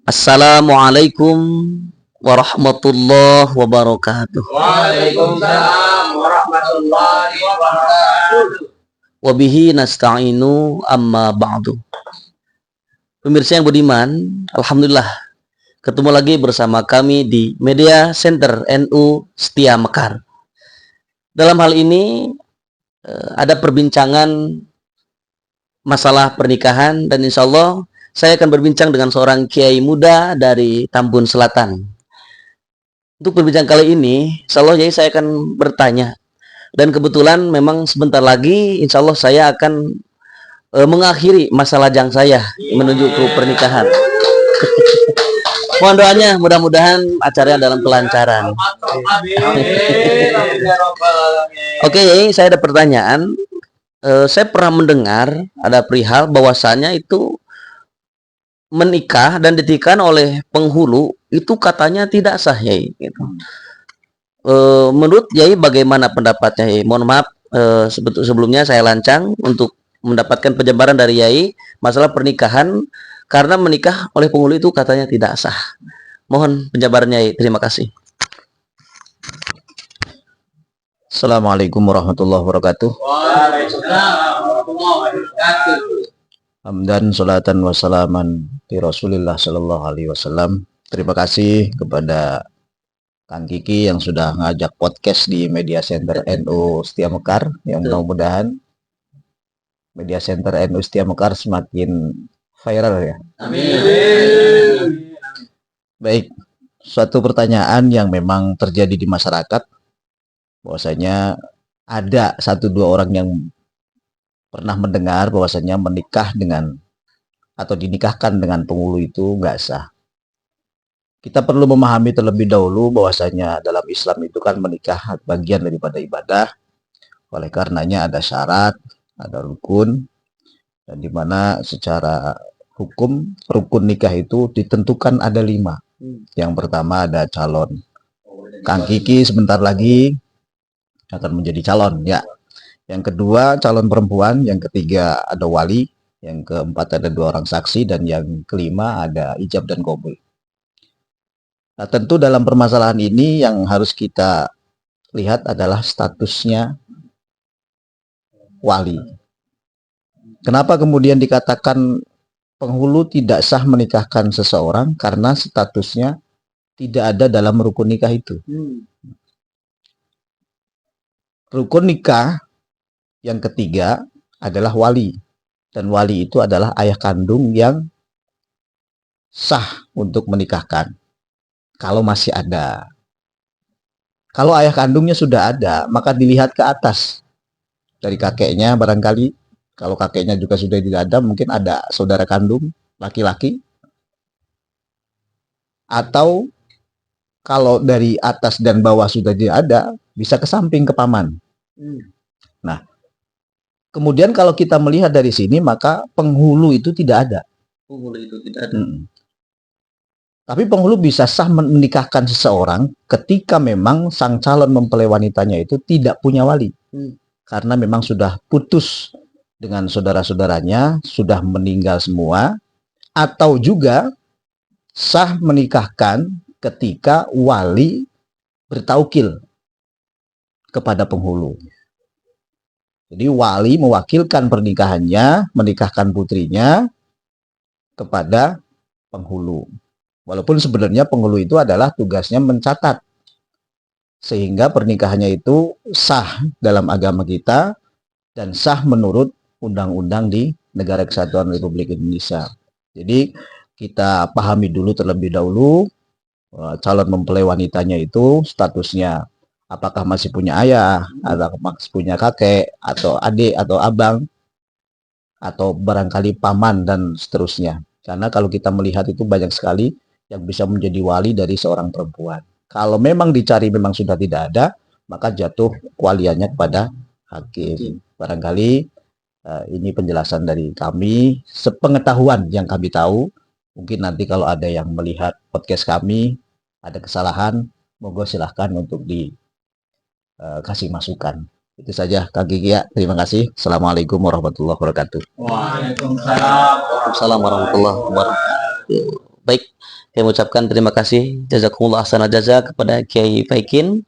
Assalamualaikum warahmatullahi wabarakatuh. Waalaikumsalam warahmatullahi wabarakatuh. Wabihi nasta'inu amma ba'du. Pemirsa yang budiman, alhamdulillah ketemu lagi bersama kami di Media Center NU Setia Mekar. Dalam hal ini ada perbincangan masalah pernikahan, dan insya Allah saya akan berbincang dengan seorang kiai muda dari Tambun Selatan. Untuk berbincang kali ini, insya Allah saya akan bertanya. Dan kebetulan memang sebentar lagi, insya Allah saya akan mengakhiri masa lajang saya menuju ke pernikahan. Mohon doanya, mudah-mudahan acaranya dalam kelancaran. Oke, saya ada pertanyaan. Saya pernah mendengar ada perihal bahwasannya itu menikah dan ditikahkan oleh penghulu itu katanya tidak sah, Yai. Gitu. Menurut Yai bagaimana pendapatnya, Yai? Mohon maaf sebelumnya saya lancang untuk mendapatkan penjabaran dari Yai masalah pernikahan karena menikah oleh penghulu itu katanya tidak sah. Mohon penjabarannya, Yai. Terima kasih. Assalamualaikum warahmatullahi wabarakatuh. Waalaikumsalam warahmatullahi wabarakatuh. Hamdan salatan wassalaman di Rasulillah sallallahu alaihi wasallam. Terima kasih kepada Kang Kiki yang sudah ngajak podcast di Media Center NU Setia Mekar, yang mudah-mudahan Media Center NU Setia Mekar semakin viral ya. Amin. Baik, suatu pertanyaan yang memang terjadi di masyarakat, bahwasanya ada 1-2 orang yang pernah mendengar bahwasanya menikah dengan atau dinikahkan dengan penghulu itu nggak sah. Kita perlu memahami terlebih dahulu bahwasanya dalam Islam itu kan menikah bagian daripada ibadah. Oleh karenanya ada syarat, ada rukun, dan dimana secara hukum rukun nikah itu ditentukan ada 5. Yang pertama ada calon. Kang Kiki sebentar lagi akan menjadi calon ya. Yang kedua calon perempuan, yang ketiga ada wali, yang keempat ada 2 orang saksi, dan yang kelima ada ijab dan qabul. Nah, tentu dalam permasalahan ini yang harus kita lihat adalah statusnya wali. Kenapa kemudian dikatakan penghulu tidak sah menikahkan seseorang? Karena statusnya tidak ada dalam rukun nikah itu. Rukun nikah yang ketiga adalah wali, dan wali itu adalah ayah kandung yang sah untuk menikahkan kalau masih ada. Kalau ayah kandungnya sudah ada, maka dilihat ke atas dari kakeknya barangkali. Kalau kakeknya juga sudah tidak ada, mungkin ada saudara kandung laki-laki, atau kalau dari atas dan bawah sudah tidak ada, bisa ke samping ke paman. Nah, kemudian kalau kita melihat dari sini, maka penghulu itu tidak ada. Penghulu itu tidak ada. Tapi penghulu bisa sah menikahkan seseorang ketika memang sang calon mempelai wanitanya itu tidak punya wali. Karena memang sudah putus dengan saudara-saudaranya, sudah meninggal semua. Atau juga sah menikahkan ketika wali bertaukil kepada penghulu. Jadi wali mewakilkan pernikahannya, menikahkan putrinya kepada penghulu. Walaupun sebenarnya penghulu itu adalah tugasnya mencatat, sehingga pernikahannya itu sah dalam agama kita dan sah menurut undang-undang di Negara Kesatuan Republik Indonesia. Jadi kita pahami dulu terlebih dahulu calon mempelai wanitanya itu statusnya. Apakah masih punya ayah, atau masih punya kakek, atau adik, atau abang, atau barangkali paman, dan seterusnya. Karena kalau kita melihat itu banyak sekali yang bisa menjadi wali dari seorang perempuan. Kalau memang dicari memang sudah tidak ada, maka jatuh kewaliannya kepada hakim. Barangkali ini penjelasan dari kami, sepengetahuan yang kami tahu. Mungkin nanti kalau ada yang melihat podcast kami, ada kesalahan, monggo silahkan untuk kasih masukan. Itu saja Kak Gigi ya. Terima kasih. Assalamualaikum warahmatullahi wabarakatuh. Waalaikumsalam warahmatullahi wabarakatuh. Baik, Kami ucapkan terima kasih jazakumullah ahsanal jaza kepada Kiai Faikin.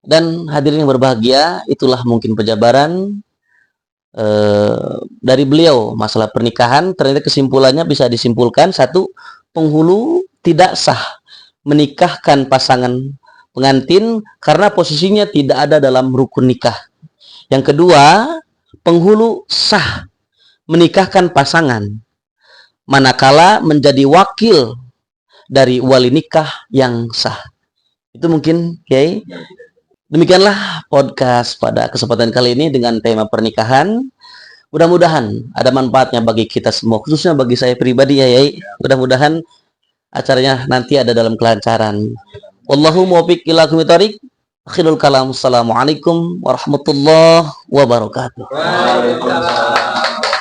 Dan hadirin yang berbahagia, itulah mungkin penjabaran dari beliau masalah pernikahan. Ternyata kesimpulannya bisa disimpulkan, satu, penghulu tidak sah menikahkan pasangan pengantin karena posisinya tidak ada dalam rukun nikah. Yang kedua, penghulu sah menikahkan pasangan manakala menjadi wakil dari wali nikah yang sah. Itu mungkin, Kiai. Demikianlah podcast pada kesempatan kali ini dengan tema pernikahan. Mudah-mudahan ada manfaatnya bagi kita semua, khususnya bagi saya pribadi ya, Yai. Mudah-mudahan acaranya nanti ada dalam kelancaran. Wallahu muwaffiq ila aqwamit thoriq. Akhirul kalam. Assalamualaikum warahmatullahi wabarakatuh. Waalaikumsalam.